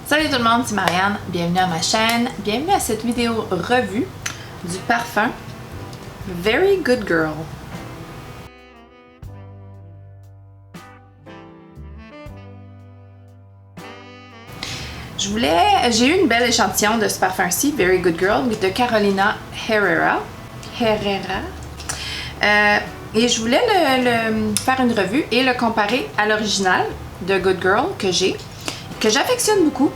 Salut tout le monde, c'est Marianne, bienvenue à ma chaîne, bienvenue à cette vidéo revue du parfum Very Good Girl. J'ai eu une belle échantillon de ce parfum-ci, Very Good Girl, de Carolina Herrera. Et je voulais le faire une revue et le comparer à l'original de Good Girl que j'affectionne beaucoup,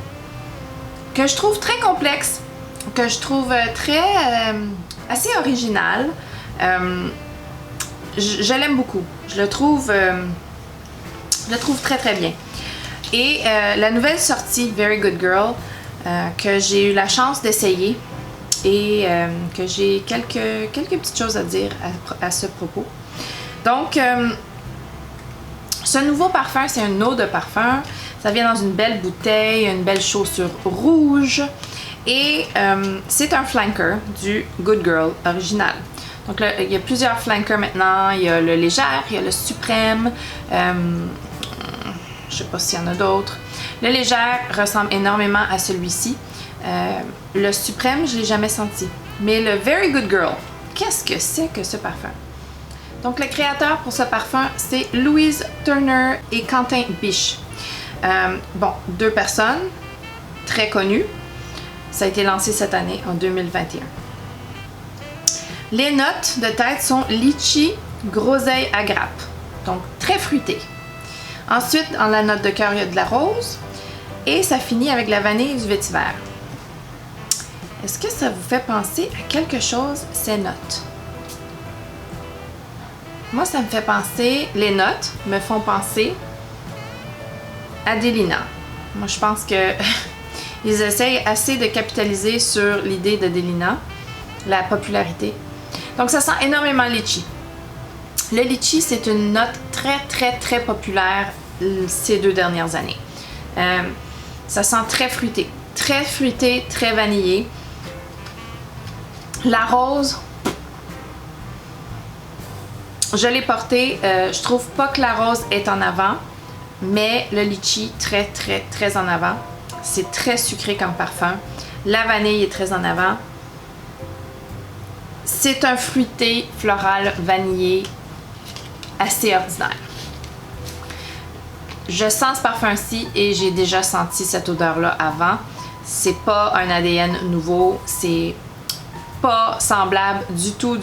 que je trouve très complexe, que je trouve assez original. Je l'aime beaucoup. Je le trouve très très bien. Et la nouvelle sortie Very Good Girl que j'ai eu la chance d'essayer et que j'ai quelques petites choses à dire à ce propos. Donc, ce nouveau parfum, c'est une eau de parfum. Ça vient dans une belle bouteille, une belle chaussure rouge. Et c'est un flanker du Good Girl original. Donc là, il y a plusieurs flankers maintenant. Il y a le légère, il y a le suprême. Je sais pas s'il y en a d'autres. Le légère ressemble énormément à celui-ci. Le suprême, je l'ai jamais senti. Mais le Very Good Girl, qu'est-ce que c'est que ce parfum? Donc le créateur pour ce parfum, c'est Louise Turner et Quentin Biche. Bon, deux personnes très connues. Ça a été lancé cette année, en 2021. Les notes de tête sont litchi, groseille à grappe. Donc très fruité. Ensuite, dans la note de cœur, il y a de la rose. Et ça finit avec la vanille et du vétiver. Est-ce que ça vous fait penser à quelque chose, ces notes? Moi, ça me fait penser... Les notes me font penser à Delina. Moi, je pense que ils essayent assez de capitaliser sur l'idée de Delina, la popularité. Donc, ça sent énormément litchi. Le litchi, c'est une note très populaire ces 2 dernières années. Ça sent très fruité, très vanillé. La rose, je l'ai portée. Je trouve pas que la rose est en avant, mais le litchi très en avant. C'est très sucré comme parfum. La vanille est très en avant. C'est un fruité floral vanillé assez ordinaire. Je sens ce parfum-ci et j'ai déjà senti cette odeur-là avant. C'est pas un ADN nouveau, c'est pas semblable du tout,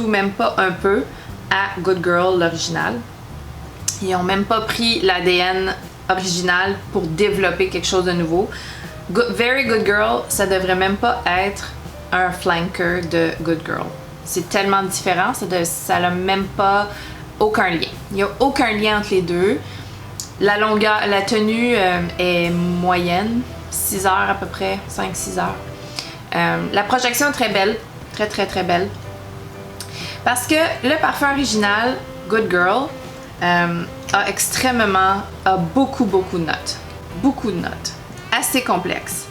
même pas un peu à Good Girl, l'original. Ils ont même pas pris l'ADN original pour développer quelque chose de nouveau. Very Good Girl, ça devrait même pas être un flanker de Good Girl. C'est tellement différent, ça n'a même pas aucun lien. Il n'y a aucun lien entre les deux. La longueur, la tenue est moyenne, 6 heures à peu près, 5-6 heures. La projection est très belle, très belle. Parce que le parfum original, Good Girl, a beaucoup de notes. Beaucoup de notes. Assez complexes.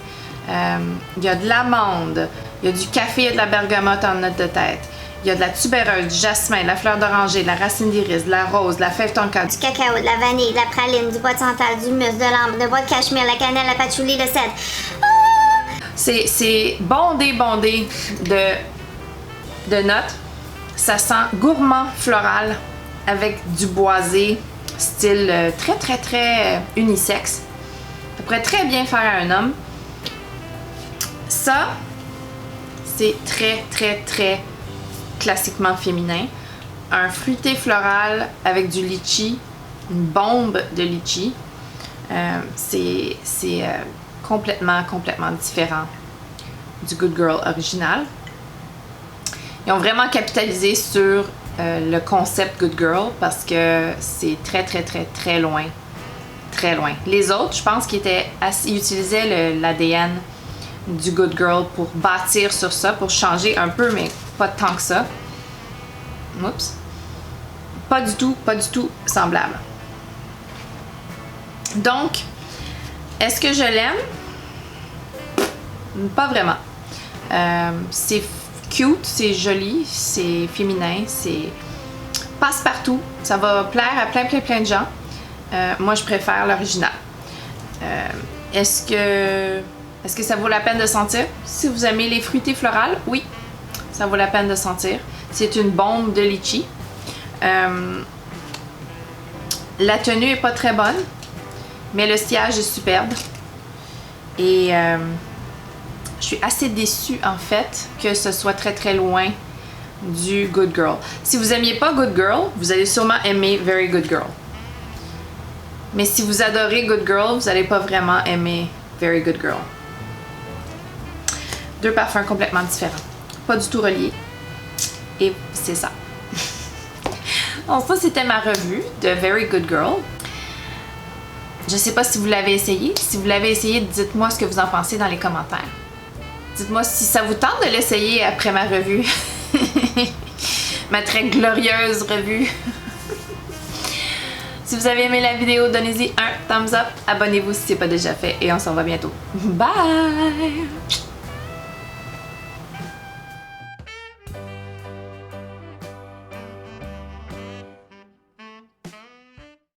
Il y a de l'amande, il y a du café, il y a de la bergamote en note de tête. Il y a de la tubéreuse, du jasmin, de la fleur d'oranger, de la racine d'iris, de la rose, de la fève tonka, du cacao, de la vanille, de la praline, du bois de santal, du musc, de l'ambre, de bois de cachemire, la cannelle, la patchouli, le cèdre. C'est bondé de notes. Ça sent gourmand floral avec du boisé, style très unisexe. Ça pourrait très bien faire à un homme. Ça, c'est très classiquement féminin. Un fruité floral avec du litchi, une bombe de litchi. C'est complètement différent du Good Girl original. Ils ont vraiment capitalisé sur le concept Good Girl parce que c'est très loin. Très loin. Les autres, je pense qu'ils utilisaient l'ADN du Good Girl pour bâtir sur ça, pour changer un peu, mais pas tant que ça. Oups. Pas du tout semblable. Donc, est-ce que je l'aime? Pas vraiment. C'est cute, c'est joli, c'est féminin, c'est passe-partout. Ça va plaire à plein de gens. Moi, je préfère l'original. Est-ce que ça vaut la peine de sentir? Si vous aimez les fruités florales, oui, ça vaut la peine de sentir. C'est une bombe de litchi. La tenue est pas très bonne, mais le sillage est superbe. Et je suis assez déçue en fait que ce soit très très loin du Good Girl. Si vous aimiez pas Good Girl, vous allez sûrement aimer Very Good Girl. Mais si vous adorez Good Girl, vous n'allez pas vraiment aimer Very Good Girl. Deux parfums complètement différents. Pas du tout reliés. Et c'est ça. Donc ça, c'était ma revue de Very Good Girl. Je sais pas si vous l'avez essayé. Si vous l'avez essayé, dites-moi ce que vous en pensez dans les commentaires. Dites-moi si ça vous tente de l'essayer après ma revue. Ma très glorieuse revue. Si vous avez aimé la vidéo, donnez-y un thumbs up. Abonnez-vous si ce n'est pas déjà fait et on se revoit bientôt. Bye!